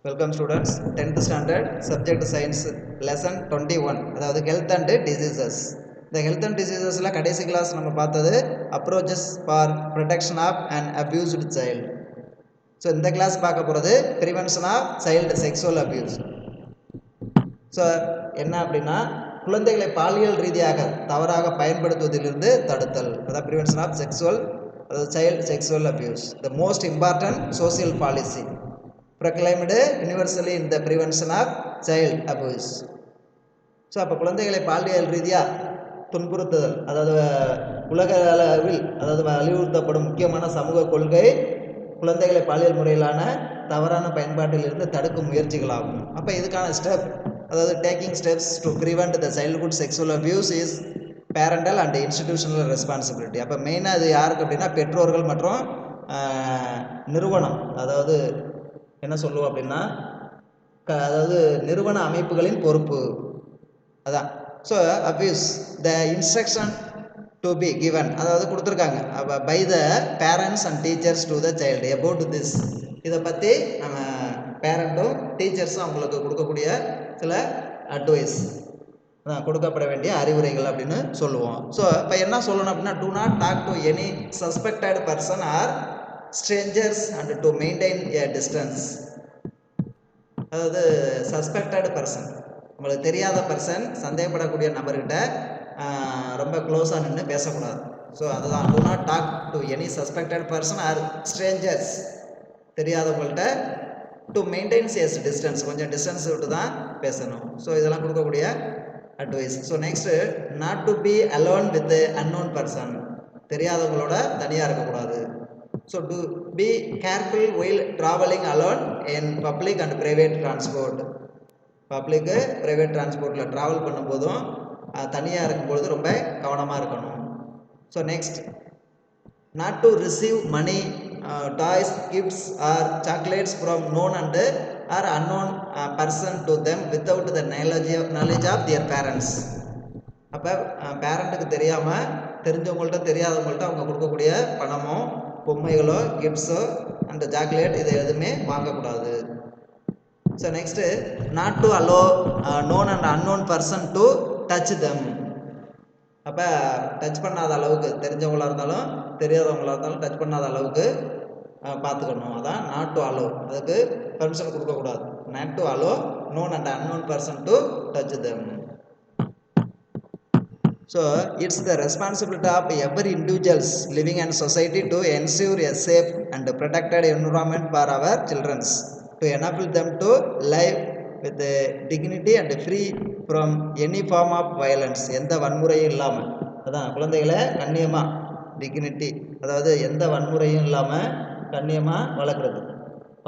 Welcome students, 10th standard subject science lesson 21 அதாவது health and diseases. இந்த health and diseasesல கடைசி class நம்ம பார்த்தது approaches for protection of an abused child. So இந்த class பார்க்க போகிறது prevention of child sexual abuse. So என்ன அப்படின்னா குழந்தைகளை பாலியல் ரீதியாக தவறாக பயன்படுத்துவதிலிருந்து தடுத்தல், அதாவது prevention of child sexual abuse, the most important social policy proclaimed universally in the prevention of child abuse. So அப்போ குழந்தைகளை பாலியல் ரீதியாக துன்புறுத்துதல், அதாவது உலக அளவில் அதாவது வலியுறுத்தப்படும் முக்கியமான சமூக கொள்கை குழந்தைகளை பாலியல் முறையிலான தவறான பயன்பாட்டில் இருந்து தடுக்கும் முயற்சிகளாகும். அப்போ இதுக்கான ஸ்டெப், அதாவது taking steps to prevent the childhood sexual abuse is parental and institutional responsibility. அப்போ மெயினாக இது யாருக்கு அப்படின்னா பெற்றோர்கள் மற்றும் நிறுவனம், அதாவது என்ன சொல்லுவோம் அப்படின்னா அதாவது நிறுவன அமைப்புகளின் பொறுப்பு அதான். So abuse the instruction to be given, அதாவது கொடுத்துருக்காங்க by the parents and teachers to the child about this. இதை பற்றி நம்ம பேரண்ட்டும் டீச்சர்ஸும் அவங்களுக்கு கொடுக்கக்கூடிய சில அட்வைஸ், கொடுக்கப்பட வேண்டிய அறிவுரைகள் அப்படின்னு சொல்லுவோம். ஸோ இப்போ என்ன சொல்லணும் அப்படின்னா, do not talk to any suspected person or strangers and to maintain a distance. அதாவது சஸ்பெக்டட் பர்சன், உங்களுக்கு தெரியாத பர்சன், சந்தேகப்படக்கூடிய நபர்கிட்ட ரொம்ப க்ளோஸாக நின்று பேசக்கூடாது. ஸோ அதுதான் do not talk to any suspected person or strangers, தெரியாதவங்கள்ட்ட to maintain a distance, கொஞ்சம் டிஸ்டன்ஸ் விட்டு தான் பேசணும். ஸோ இதெல்லாம் கொடுக்கக்கூடிய advice. So next, not to be alone with unknown person, தெரியாதவங்களோட தனியாக இருக்கக்கூடாது. So to be careful while traveling alone in public and private transport. Public private transportல travel பண்ணும்போதும் தனியாக இருக்கும்பொழுது ரொம்ப கவனமாக இருக்கணும். So next, not to receive money, toys, gifts or chocolates from known and or unknown person to them without the knowledge of their parents. அப்போ பேரண்ட்டுக்கு தெரியாமல் தெரிஞ்சவங்கள்ட்ட தெரியாதவங்கள்ட்ட அவங்க கொடுக்கக்கூடிய பணமோ பொம்மைகளோ கிஃப்ட்ஸோ அந்த சாக்லேட் இது எதுவுமே வாங்கக்கூடாது. So next, not to allow known and unknown person to touch them. அப்போ டச் பண்ணாத அளவுக்கு, தெரிஞ்சவங்களாக இருந்தாலும் தெரியாதவங்களாக இருந்தாலும் டச் பண்ணாத அளவுக்கு பார்த்துக்கணும். அதான் நாட் டு அலோ, அதுக்கு பர்மிஷன் கொடுக்கக்கூடாது. Not to allow known and unknown person to touch them. So it's the responsibility of every individuals living in society to ensure a safe and protected environment for our children, to enable them to live with dignity and free from any form of violence. எந்த வன்முறையும் இல்லாமல், அதான் குழந்தைகளை கண்ணியமாக, dignity, அதாவது எந்த வன்முறையும் இல்லாமல் கண்ணியமாக வளர்க்குறது,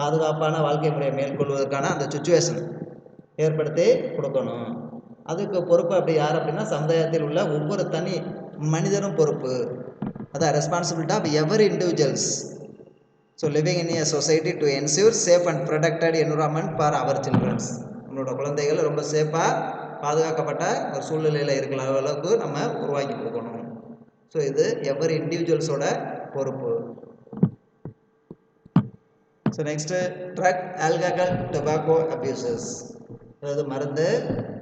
பாதுகாப்பான வாழ்க்கை முறையை மேற்கொள்வதற்கான அந்த சுச்சுவேஷன் ஏற்படுத்தி கொடுக்கணும். அதுக்கு பொறுப்பு அப்படி யார் அப்படின்னா சமுதாயத்தில் உள்ள ஒவ்வொரு தனி மனிதனும் பொறுப்பு. அதான் responsibility of every individuals. So living in a society to ensure safe and protected environment for our childrens. நம்மளோட குழந்தைகள் ரொம்ப சேஃபாக பாதுகாக்கப்பட்ட ஒரு சூழ்நிலையில் இருக்கிற அளவுக்கு நம்ம உருவாக்கி கொடுக்கணும். ஸோ இது எவரி இண்டிவிஜுவல்ஸோட பொறுப்பு. So next, drug, alcohol, tobacco abuses, அதாவது மருந்து,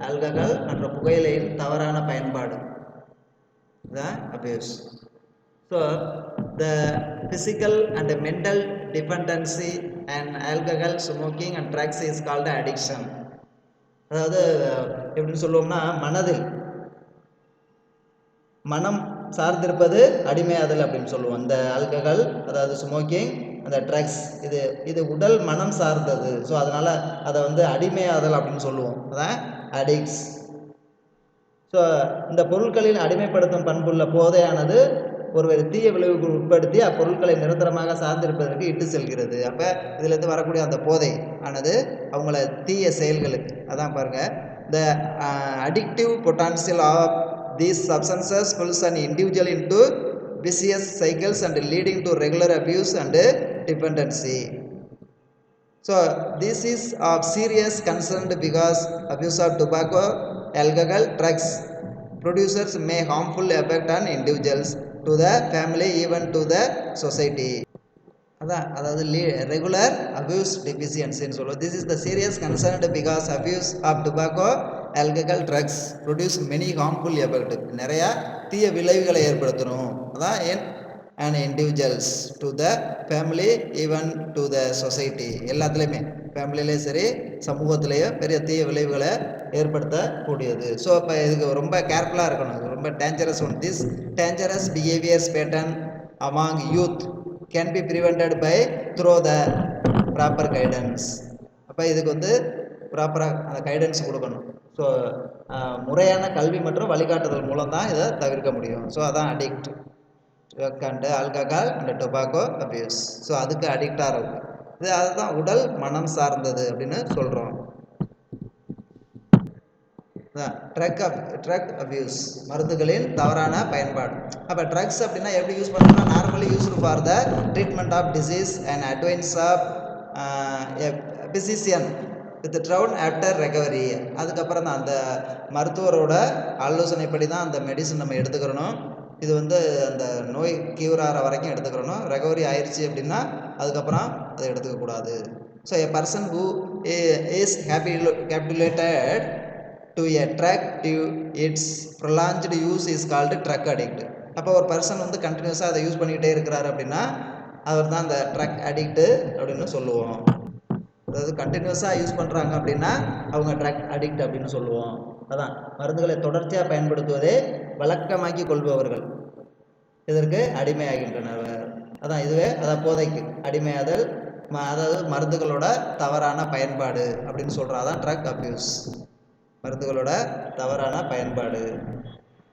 ஆல்கஹால் மற்றும் புகையிலையின் தவறான பயன்பாடு தான் abuse. So the physical and mental dependency and alcohol, smoking and drugs is called addiction. அதாவது எப்படின்னு சொல்லுவோம்னா, மனம் சார்ந்திருப்பது அடிமையாதல் அப்படின்னு சொல்லுவோம். இந்த ஆல்கஹால், அதாவது ஸ்மோக்கிங், அந்த ட்ரக்ஸ், இது உடல் மனம் சார்ந்தது. ஸோ அதனால் அதை அடிமையாதல் அப்படின்னு சொல்லுவோம், அதான் அடிக்ட்ஸ். ஸோ இந்த பொருட்களில் அடிமைப்படுத்தும் பண்புள்ள போதையானது ஒருவர் தீய விளைவுக்கு உட்படுத்தி அப்பொருட்களை நிரந்தரமாக சார்ந்திருப்பதற்கு இட்டு செல்கிறது. அப்போ இதிலேருந்து வரக்கூடிய அந்த போதை ஆனது அவங்கள தீய செயல்களுக்கு, அதான் பாருங்கள், the addictive potential of these substances pulls an individual into vicious cycles and leading to regular abuse and dependency. So this is of serious concern because abuse of tobacco, alcohol, drugs producers may harmful effect on individuals, to the family, even to the society. அதாவது regular abuse டெஃபிஷியன்சின்னு சொல்லுவோம். This is the serious concerned because abuse of tobacco alcohol drugs produce many harmful effect, நிறையா தீய விளைவுகளை ஏற்படுத்தணும். அதான் and individuals to the family even to the society, எல்லாத்துலேயுமே ஃபேமிலிலேயும் சரி சமூகத்திலேயும் பெரிய தீய விளைவுகளை ஏற்படுத்தக்கூடியது. ஸோ இப்போ இதுக்கு ரொம்ப கேர்ஃபுல்லாக இருக்கணும். இது ரொம்ப dangerous one. This dangerous behaviours pattern among youth can be prevented by through the proper guidance. அப்போ இதுக்கு வந்து ப்ராப்பராக அந்த கைடன்ஸ் கொடுக்கணும். ஸோ முறையான கல்வி மற்றும் வழிகாட்டுதல் மூலம் தான் இதை தவிர்க்க முடியும். ஸோ அதான் addict and alcohol and tobacco abuse. So அதுக்கு அடிக்டாக இருக்கும். இது அதுதான் உடல் மனம் சார்ந்தது அப்படின்னு சொல்கிறோம். ட்ரக் அபியூஸ், மருந்துகளின் தவறான பயன்பாடு. அப்போ ட்ரக்ஸ் அப்படின்னா எப்படி யூஸ் பண்ணணும்னா, normally used for the treatment of disease and advice of physician withdrawn after recovery. அதுக்கப்புறம் தான் அந்த மருத்துவரோட ஆலோசனைப்படி தான் அந்த மெடிசன் நம்ம எடுத்துக்கிறணும். இது வந்து அந்த நோய் கியூர் ஆகிற வரைக்கும் எடுத்துக்கிறணும். ரெக்கவரி ஆயிடுச்சு அப்படின்னா அதுக்கப்புறம் அதை எடுத்துக்கக்கூடாது. So a person who is capitulated to a drug due its prolonged use is called drug addict. அப்போ ஒரு பர்சன் வந்து கண்டினியூஸாக அதை யூஸ் பண்ணிக்கிட்டே இருக்கிறாரு அப்படின்னா அவர் தான் அந்த ட்ரக் அடிக்ட்டு அப்படின்னு சொல்லுவோம். அதாவது கண்டினியூஸாக யூஸ் பண்ணுறாங்க அப்படின்னா அவங்க ட்ரக் அடிக்ட் அப்படின்னு சொல்லுவோம். அதான் மருந்துகளை தொடர்ச்சியாக பயன்படுத்துவதே வழக்கமாக்கி கொள்பவர்கள் இதற்கு அடிமையாகின்றனர். அதான் இதுவே அதான் போதைக்கு அடிமையாதல், அதாவது மருந்துகளோட தவறான பயன்பாடு அப்படின்னு சொல்கிறோம். அதான் ட்ரக் அபியூஸ், மருந்துகளோட தவறான பயன்பாடு.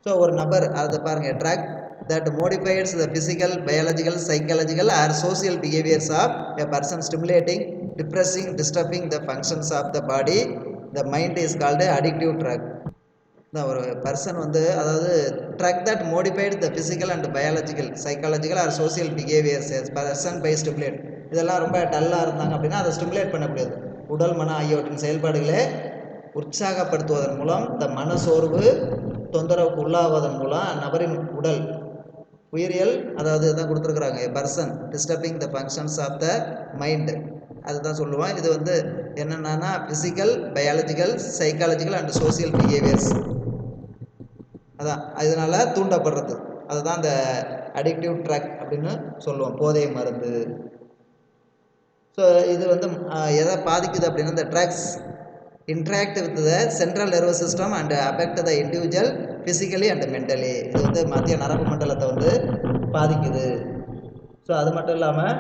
ஸோ ஒரு நபர் அதை பாருங்கள், drug that modifies the physical, biological, psychological or social behaviors of a person, stimulating, depressing, disturbing the functions of the body, the mind is called addictive drug. ஒரு பர்சன் வந்து அதாவது drug that modified the physical and biological, psychological or social behaviours person by stimulate. இதெல்லாம் ரொம்ப டல்லாக இருந்தாங்க அப்படின்னா அதை stimulate பண்ணக்கூடியது. உடல் மன ஆகியவற்றின் செயல்பாடுகளை உற்சாகப்படுத்துவதன் மூலம் இந்த மனசோர்வு தொந்தரவுக்கு உள்ளாவதன் மூலம் நபரின் உடல் உயிரியல், அதாவது தான் கொடுத்துருக்குறாங்க, person disturbing the functions of the mind, அதுதான் சொல்லுவோம். இது வந்து என்னென்னா physical, biological, psychological and social behaviours, அதான் இதனால் தூண்டப்படுறது. அதுதான் இந்த அடிக்டிவ் ட்ரக் அப்படின்னு சொல்லுவோம், போதை மருந்து. ஸோ இது வந்து எதை பாதிக்குது அப்படின்னா, இந்த drugs interact with the central nervous system and affect the individual physically and mentally. இது வந்து மத்திய நரம்பு மண்டலத்தை வந்து பாதிக்குது. ஸோ அது மட்டும் இல்லாமல்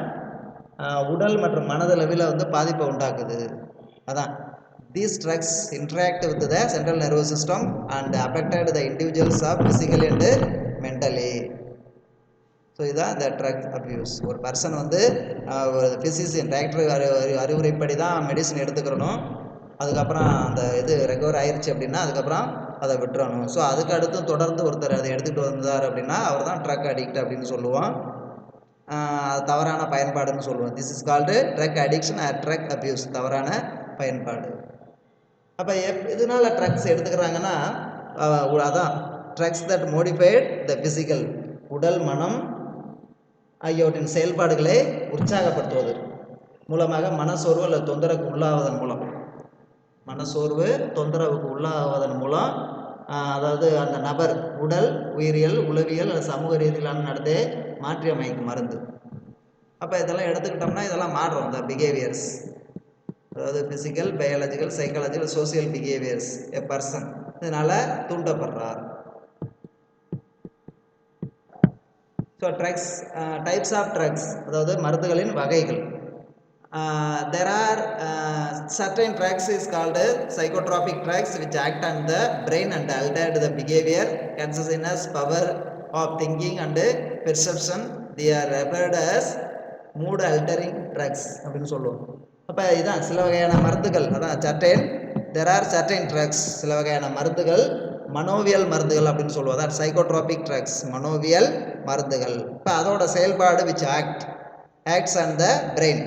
உடல் மற்றும் மனதளவில் வந்து பாதிப்பை உண்டாக்குது. அதான் these drugs interact with the central nervous system and affected the individuals of physically and mentally. So இதுதான் இந்த ட்ரக் அப்யூஸ். ஒரு பர்சன் வந்து ஒரு ஃபிசிஷியன் டாக்டர் அறிவுரைப்படி தான் மெடிசன் எடுத்துக்கிறணும். அதுக்கப்புறம் அந்த இது ரெக்கவர் ஆயிடுச்சு அப்படின்னா அதுக்கப்புறம் அதை விட்டுறணும். ஸோ அதுக்கு அடுத்தும் தொடர்ந்து ஒருத்தர் அதை எடுத்துகிட்டு வந்தார் அப்படின்னா அவர் தான் ட்ரக் அடிக்ட் அப்படின்னு சொல்லுவோம். தவறான பயன்பாடுன்னு சொல்லுவோம். This is called drug addiction or drug abuse, தவறான பயன்பாடு. அப்போ இதனால ட்ரக்ஸ் எடுத்துக்கிறாங்கன்னா அதான் drugs that modified the physical, உடல் மனம் ஆகியவற்றின் செயல்பாடுகளை உற்சாகப்படுத்துவது மூலமாக மனசோர்வு அல்லது தொந்தரவுக்கு உள்ளாவதன் மூலம், மனசோர்வு தொந்தரவுக்கு உள்ளாவதன் மூலம் அதாவது அந்த நபர் உடல் உயிரியல் உளவியல் அல்லது சமூக ரீதியிலான நடத்தையை மாற்றி அமைக்கும் மருந்து. அப்போ இதெல்லாம் எடுத்துக்கிட்டோம்னா இதெல்லாம் மாறும் இந்த பிஹேவியர்ஸ், அதாவது physical, biological, psychological, social behaviours a person இதனால் தூண்டப்படுறார். So drugs, types of drugs, அதாவது மருந்துகளின் வகைகள். There are certain drugs is called psychotropic drugs which act on the brain and alter the behavior, consciousness, power of thinking and perception. They are referred as mood altering drugs அப்படின்னு சொல்லுவோம். அப்போ இதுதான் சில வகையான மருந்துகள். அதான் there are certain drugs, சில வகையான மருந்துகள் மனோவியல் மருந்துகள் அப்படின்னு சொல்லுவோம். அதான் சைக்கோட்ரோபிக் ட்ரக்ஸ், மனோவியல் மருந்துகள். இப்போ அதோட செயல்பாடு which acts on the brain.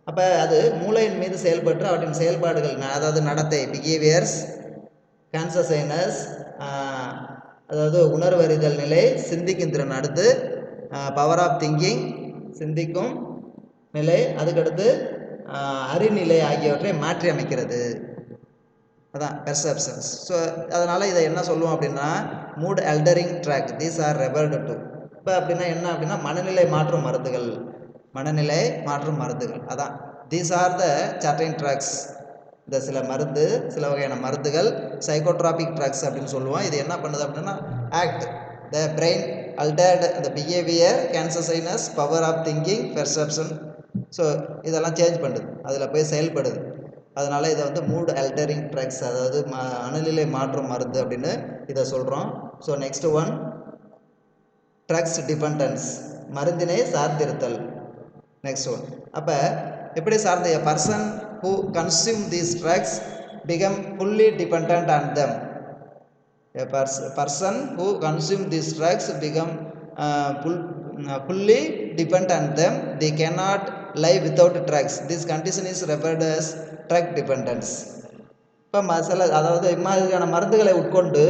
அப்போ அது மூளையின் மீது செயல்பட்டு அவற்றின் செயல்பாடுகள், அதாவது நடத்தை, பிஹேவியர்ஸ், கான்சஸ்னஸ், அதாவது உணர்வறிதல் நிலை, சிந்திக்கும் திறன், அடுத்து பவர் ஆஃப் திங்கிங், சிந்திக்கும் நிலை, அதுக்கடுத்து அறிநிலை ஆகியவற்றை மாற்றி அமைக்கிறது. அதான் பெர்செப்ஷன்ஸ். ஸோ அதனால் இதை என்ன சொல்லுவோம் அப்படின்னா mood altering drug these are referred to. இப்போ அப்படின்னா என்ன அப்படின்னா மனநிலை மாற்றும் மருந்துகள், மனநிலை மாற்றும் மருந்துகள். அதான் these are the certain tracks. இந்த சில மருந்து, சில வகையான மருந்துகள் சைக்கோட்ராபிக் ட்ரக்ஸ் அப்படின்னு சொல்லுவோம். இது என்ன பண்ணுது அப்படின்னா act the brain altered the behaviour, consciousness, power of thinking, perception. So இதெல்லாம் சேஞ்ச் பண்ணுது, அதில் போய் செயல்படுது. அதனால் இதை வந்து மூட் அல்டரிங் ட்ரக்ஸ், அதாவது மனநிலை மாற்றும் மருந்து அப்படின்னு இதை சொல்கிறோம். So next one drugs dependence, மருந்தினை சார்ந்திருத்தல். நெக்ஸ்ட் ஒன் அப்போ எப்படி சார்ந்த a person who consume these drugs become fully dependent on them. A person who consume these drugs become fully dependent on them. They cannot live without drugs. This condition is referred as drug dependence. இப்போ சில அதாவது இம்மாதிரியான மருந்துகளை உட்கொண்டு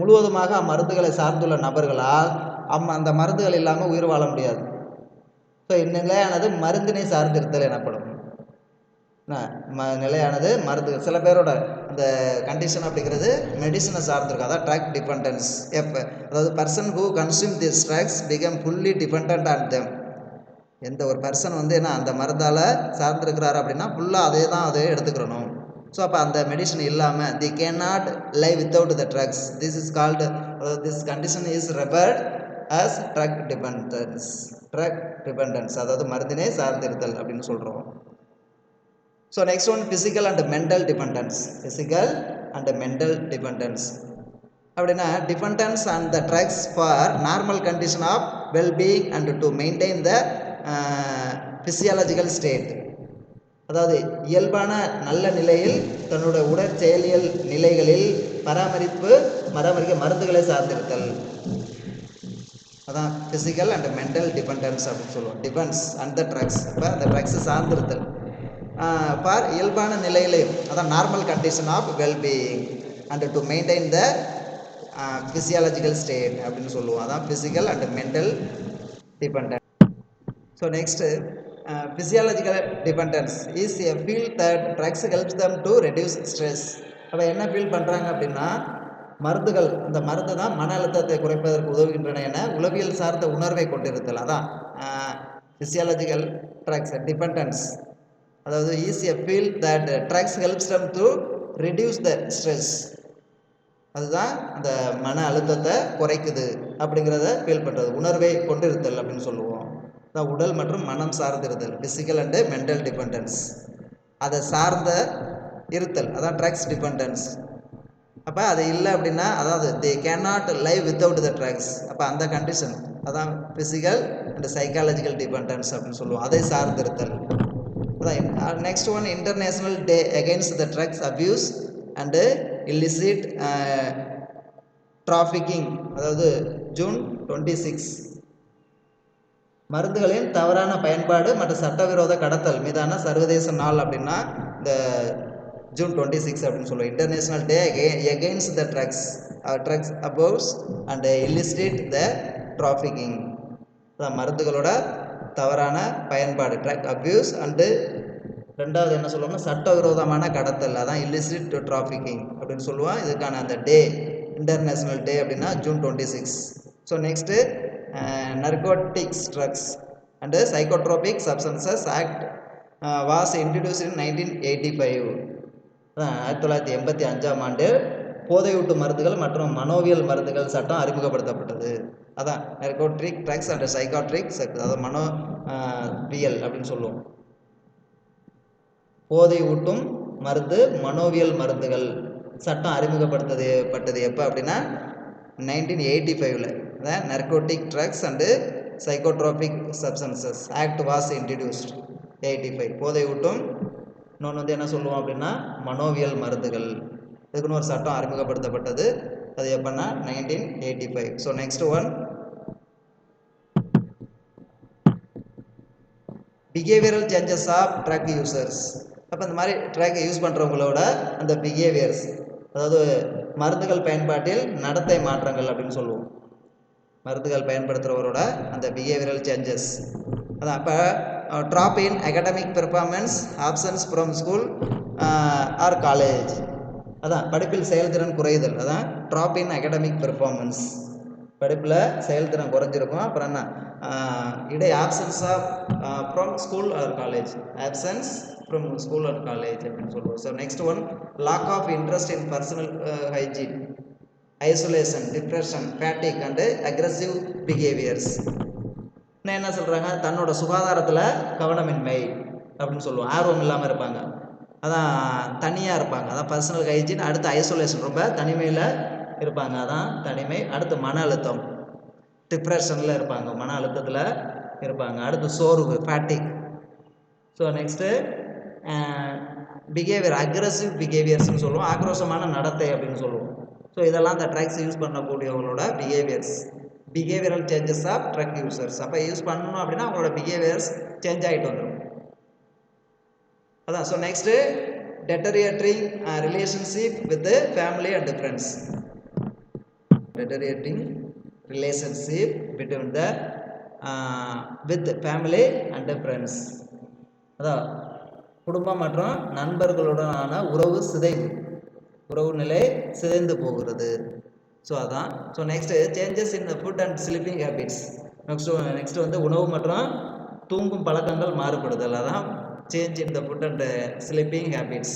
முழுவதுமாக அம்மருந்துகளை சார்ந்துள்ள நபர்களால் அந்த மருந்துகள் இல்லாமல் உயிர் வாழ முடியாது. ஸோ இந்நிலையானது மருந்தினை சார்ந்திருத்தல் எனப்படும். நிலையானது மருந்து, சில பேரோட அந்த கண்டிஷன் அப்படிங்கிறது மெடிசனை சார்ந்திருக்கும். அதான் ட்ரக் டிபெண்டன்ஸ். எப்போ அதாவது person who consume this drugs become fully depend on them. எந்த ஒரு பர்சன் வந்து என்ன அந்த மருந்தால் சார்ந்திருக்கிறாரு அப்படின்னா ஃபுல்லாக அதே தான் அதை எடுத்துக்கிறணும். ஸோ அப்போ அந்த மெடிசன் இல்லாமல் they can not live without the drugs. This is called, this condition is referred as drug dependence. Drug dependence அதாவது மருந்தினை சார்ந்திருத்தல் அப்படின்னு சொல்கிறோம். So next one physical and mental dependence. Physical and mental dependence. அப்படின்னா dependence on the drugs for normal condition of well-being and to maintain the physiological state. அதாவது இயல்பான நல்ல நிலையில் தன்னுடைய உடற்செயலியல் நிலைகளில் பராமரிக்க மருந்துகளை சார்ந்திருத்தல். அதான் பிசிக்கல் அண்ட் மென்டல் டிபெண்டன்ஸ் அப்படின்னு சொல்லுவோம். Depends and the drugs. இப்போ அந்த ட்ரக்ஸ் சார்ந்திருத்தல் ஃபார் இயல்பான நிலையிலையும், அதான் normal condition of wellbeing and to maintain the physiological state அப்படின்னு சொல்லுவோம். அதான் physical and mental dependence. So next physiological dependence is a feel that drugs helps them to reduce stress. அப்போ என்ன ஃபீல் பண்ணுறாங்க அப்படின்னா மருந்துகள், இந்த மருந்து தான் மன அழுத்தத்தை குறைப்பதற்கு உதவுகின்றன என உளவியல் சார்ந்த உணர்வை கொண்டிருத்தல். அதான் ஃபிசியாலஜிக்கல் ட்ரக்ஸ் டிபெண்டன்ஸ். அதாவது is a feel that drugs helps them to reduce the stress. அதுதான் அந்த மன அழுத்தத்தை குறைக்குது அப்படிங்கிறத ஃபீல் பண்ணுறது, உணர்வை கொண்டிருத்தல் அப்படின்னு சொல்லுவோம். அதான் உடல் மற்றும் மனம் சார்ந்திருத்தல், ஃபிசிக்கல் அண்டு மென்டல் டிபெண்டன்ஸ். அதை சார்ந்த இருத்தல், அதான் ட்ரக்ஸ் டிபெண்டன்ஸ். அப்போ அது இல்லை அப்படின்னா, அதாவது they can not live without the drugs. அப்போ அந்த கண்டிஷன் அதான் ஃபிசிக்கல் அண்ட் சைக்காலஜிக்கல் டிபெண்டன்ஸ் அப்படின்னு சொல்லுவோம், அதை சார்ந்திருத்தல். Next one international day against the drugs abuse and illicit trafficking, அதாவது ஜூன் 26. மருந்துகளின் தவறான பயன்பாடு மற்றும் சட்டவிரோத கடத்தல் மீதான சர்வதேச நாள் அப்படின்னா இந்த ஜூன் 26 அப்படின்னு சொல்லுவோம். International day against the drugs abuse and illicit the trafficking. மருந்துகளோட தவறான பயன்பாடு ட்ரக் அப்யூஸ் அண்டு ரெண்டாவது என்ன சொல்லுவோம்னா சட்டவிரோதமான கடத்தல், அதான் இல்லிசிட் டிராஃபிக்கிங் அப்படின்னு சொல்லுவோம். இதுக்கான அந்த டே இன்டர்நேஷ்னல் டே அப்படின்னா June 26. So next narcotics drugs and psychotropic substances act was introduced in 1985. 1985ஆம் ஆண்டு போதையூட்டு மருந்துகள் மற்றும் மனோவியல் மருந்துகள் சட்டம் அறிமுகப்படுத்தப்பட்டது. அதான் நர்கோட்டிக் ட்ரக்ஸ் அண்ட் சைக்காட்ரிக், அதாவது மனோவியல் அப்படின்னு சொல்லுவோம். போதை ஊட்டும் மருந்து, மனோவியல் மருந்துகள் சட்டம் அறிமுகப்படுத்தப்பட்டது எப்போ அப்படின்னா 1985. அதான் narcotic drugs and psychotropic substances act was introduced 85. போதை ஊட்டும், இன்னொன்று வந்து என்ன சொல்லுவோம் அப்படின்னா மனோவியல் மருந்துகள், இதுக்குன்னு ஒரு சட்டம் அறிமுகப்படுத்தப்பட்டது. அது எப்போன்னா 1985. So next one behavioural changes of drug users. அப்போ இந்த மாதிரி ட்ரக் யூஸ் பண்ணுறவங்களோட அந்த பிஹேவியர்ஸ், அதாவது மருந்துகள் பயன்பாட்டில் நடத்தை மாற்றங்கள் அப்படின்னு சொல்லுவோம். மருந்துகள் பயன்படுத்துகிறவரோட அந்த பிஹேவியரல் சேஞ்சஸ். அதான் அப்போ drop in academic performance, absence from school or college. அதான் படிப்பில் செயல்திறன் குறைதல், அதான் ட்ராப் இன் அகடமிக் பெர்ஃபார்மன்ஸ். படிப்பில் செயல்திறன் குறைஞ்சிருக்கும். அப்புறம் என்ன, இடை absence of from school or college, absence from school or college அப்படின்னு சொல்லுவோம். So next one, lack of interest in personal hygiene, isolation, depression, fatigue and aggressive behaviours. இன்னும் என்ன சொல்கிறாங்க, தன்னோட சுகாதாரத்தில் கவனமின்மை அப்படின்னு சொல்லுவோம். ஆர்வம் இல்லாமல் இருப்பாங்க, அதான் தனியாக இருப்பாங்க, அதான் பர்சனல் ஹைஜீன். அடுத்து ஐசோலேஷன், ரொம்ப தனிமையில் இருப்பாங்க, அதான் தனிமை. அடுத்து மன அழுத்தம், டிப்ரெஷனில் இருப்பாங்க, மன அழுத்தத்தில் இருப்பாங்க. அடுத்து சோர்வு, fatigue. So next behaviour, aggressive பிஹேவியர்ஸ்னு சொல்லுவோம், ஆக்ரோஷமான நடத்தை அப்படின்னு சொல்லுவோம். ஸோ இதெல்லாம் இந்த ட்ரக்ஸ் யூஸ் பண்ணக்கூடியவங்களோட behaviours, behavioural changes of drug users. அப்போ யூஸ் பண்ணணும் அப்படின்னா அவங்களோட பிஹேவியர்ஸ் சேஞ்ச் ஆகிட்டு வந்துடும், அதான். So next, deteriorating relationship with family and friends, deteriorating relationship between the with family and friends, அதான் குடும்பம் மற்றும் நண்பர்களுடனான உறவு நிலை சிதைந்து போகிறது. ஸோ அதான். So next, changes in food and sleeping habits. Next வந்து உணவு மற்றும் தூங்கும் பழக்கங்கள் மாறுபடுதல், அதான் change in the food and sleeping habits.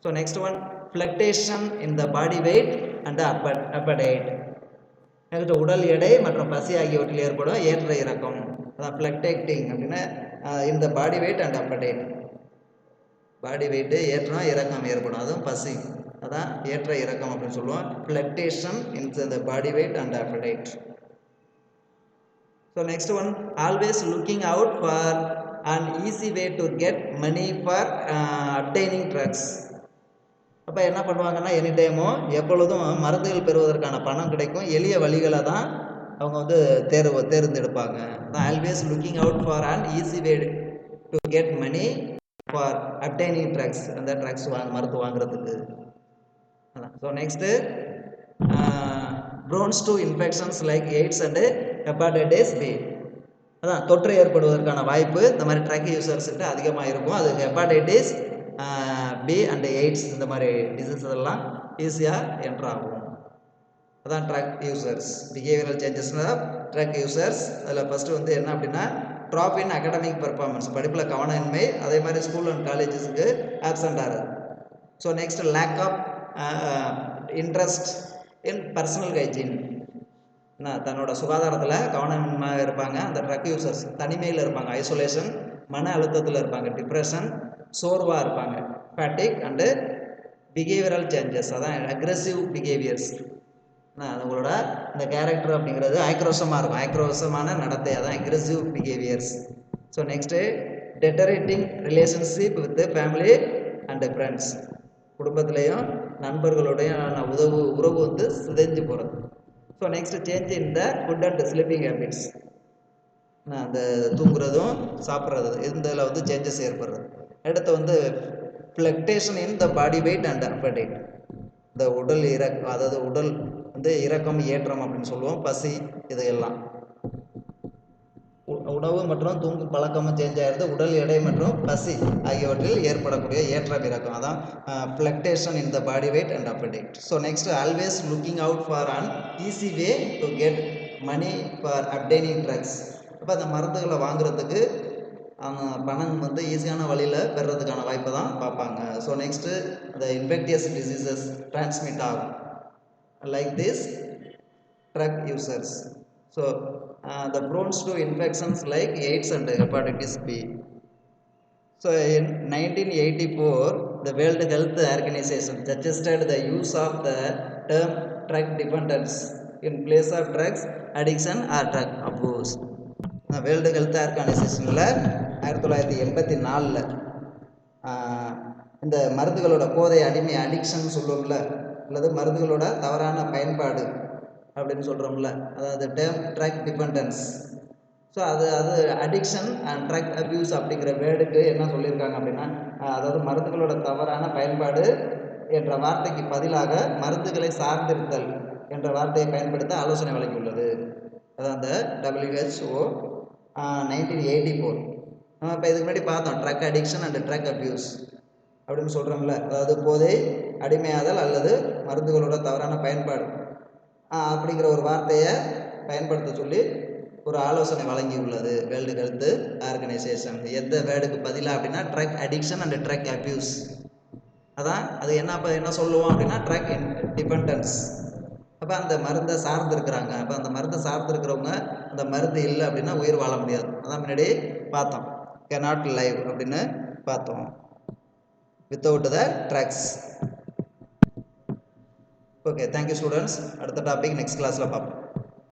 So next one, fluctuation in the body weight and appetite. Next, உடல் எடை மற்றும் பசி ஆகியவற்றில் ஏற்படும் ஏற்ற இறக்கம், அதான் ஃப்ளக்டேட்டிங் அப்படின்னா இந்த பாடி weight and appetite. Body weight ஏற்றம் இறக்கம் ஏற்படும், அதுவும் பசி, அதான் ஏற்ற இறக்கம் அப்படின்னு சொல்லுவோம். Fluctuation in the body weight and appetite. So next one, always looking out for an easy way to get money for obtaining drugs. அப்போ என்ன பண்ணுவாங்கன்னா, எனி டைமும் எப்பொழுதும் மருந்துகள் பெறுவதற்கான பணம் கிடைக்கும் எளிய வழிகளை தான் அவங்க வந்து தேர்ந்தெடுப்பாங்க. Always looking out for an easy way to get money for obtaining drugs, அந்த ட்ரக்ஸ் மருந்து வாங்குறதுக்கு. So next, prones to infections like AIDS and hepatitis B, அதான் தொற்று ஏற்படுவதற்கான வாய்ப்பு இந்த மாதிரி ட்ரக் யூசர்ஸ்கிட்ட அதிகமாக இருக்கும். அது ஹெப்பாடைட்டிஸ் பி அண்ட் எய்ட்ஸ், இந்த மாதிரி டிசீஸ் எல்லாம் ஈஸியாக என்ட்ராகும். அதான் ட்ரக் யூசர்ஸ், பிஹேவியரல் சேஞ்சஸ்னால் ட்ரக் யூசர்ஸ். அதில் ஃபஸ்ட்டு வந்து என்ன அப்படின்னா, ட்ராப் இன் அகடமிக் பெர்ஃபார்மன்ஸ், படிப்பில் கவனமின்மை, அதே மாதிரி ஸ்கூல் அண்ட் காலேஜஸுக்கு ஆப்சண்ட் ஆகுது. So next, lack of interest in personal hygiene, தன்னோட சுகாதாரத்தில் கவனமாக இருப்பாங்க. அந்த ட்ரக் யூசர்ஸ் தனிமையில் இருப்பாங்க, ஐசோலேஷன், மன அழுத்தத்தில் இருப்பாங்க, டிப்ரெஷன், சோர்வாக இருப்பாங்க, ஃபேட்டிக் அண்டு பிஹேவியரல் சேஞ்சஸ், அதான் அக்ரெசிவ் பிஹேவியர்ஸ். அவங்களோட இந்த கேரக்டர் அப்படிங்கிறது ஆக்ரோஷமாக இருக்கும், ஆக்ரோஷமான நடத்தை, அதான் aggressive behaviours. So next, deteriorating relationship with family and friends, குடும்பத்திலையும் நண்பர்களுடையும் உறவு வந்து சிதைஞ்சு போகிறது. So next, change in the food and sleeping habits, அந்த தூங்குறதும் சாப்பிட்றது இதில் வந்து சேஞ்சஸ் ஏற்படுறது. அடுத்து வந்து fluctuation in the body weight and appetite, இந்த உடல் அதாவது உடல் வந்து இறக்கம் ஏற்றம் அப்படின்னு சொல்லுவோம், பசி, இதையெல்லாம் உணவு மற்றும் தூங்கும் பழக்கமும் சேஞ்ச் ஆகிறது, உடல் எடை மற்றும் பசி ஆகியவற்றில் ஏற்படக்கூடிய ஏற்றம் இறக்கம், அதான் fluctuation in the body weight and appetite. So next, always looking out for an easy way to get money for obtaining drugs. அப்போ அந்த மருந்துகளை வாங்குறதுக்கு பணம் வந்து ஈஸியான வழியில் பெறுறதுக்கான வாய்ப்பை தான் பார்ப்பாங்க. ஸோ நெக்ஸ்ட்டு, அந்த இன்ஃபெக்டியஸ் டிசீசஸ் டிரான்ஸ்மிட் ஆகும் like this drug users. So the prone to infections like AIDS and hepatitis B. So in 1984, the World Health Organization suggested the use of the term drug dependence in place of drugs addiction or drug abuse. World Health ஆர்கனைசேஷனில் 1984 இந்த மருந்துகளோட போதை அடிமை, addiction சொல்லுவோம்ல, அல்லது மருந்துகளோட தவறான பயன்பாடு அப்படின்னு சொல்கிறோம்ல, அதாவது ட்ரக் டிபெண்டன்ஸ். ஸோ அது அடிக்ஷன் அண்ட் ட்ரக் அப்யூஸ் அப்படிங்கிற வேர்டுக்கு என்ன சொல்லியிருக்காங்க அப்படின்னா, அதாவது மருந்துகளோட தவறான பயன்பாடு என்ற வார்த்தைக்கு பதிலாக மருந்துகளை சார்ந்திருத்தல் என்ற வார்த்தையை பயன்படுத்த ஆலோசனை வழங்கியுள்ளது. அதான் அந்த WHO 1984 நம்ம இப்போ இதுக்கு முன்னாடி பார்த்தோம் drug addiction and drug abuse அப்படின்னு சொல்கிறோம்ல, அதாவது போதை அடிமையாதல் அல்லது மருந்துகளோட தவறான பயன்பாடு அப்படிங்கிற ஒரு வார்த்தையை பயன்படுத்த சொல்லி ஒரு ஆலோசனை வழங்கி உள்ளது வேர்ல்டு ஹெல்த் ஆர்கனைசேஷன். எந்த வேர்டுக்கு பதிலாக அப்படின்னா drug addiction and drug abuse. அதான் அது என்ன சொல்லுவோம் அப்படின்னா ட்ரக் டிபெண்டன்ஸ். அப்போ அந்த மருந்தை சார்ந்து இருக்கிறாங்க. அப்போ அந்த மருந்தை சார்ந்து இருக்கிறவங்க அந்த மருந்து இல்லை அப்படின்னா உயிர் வாழ முடியாது. அதான் முன்னாடி பார்த்தோம் cannot live அப்படின்னு பார்த்தோம் without the drugs. Okay, thank you students. அடுத்த டாபிக் நெக்ஸ்ட் கிளாஸில் பார்ப்போம்.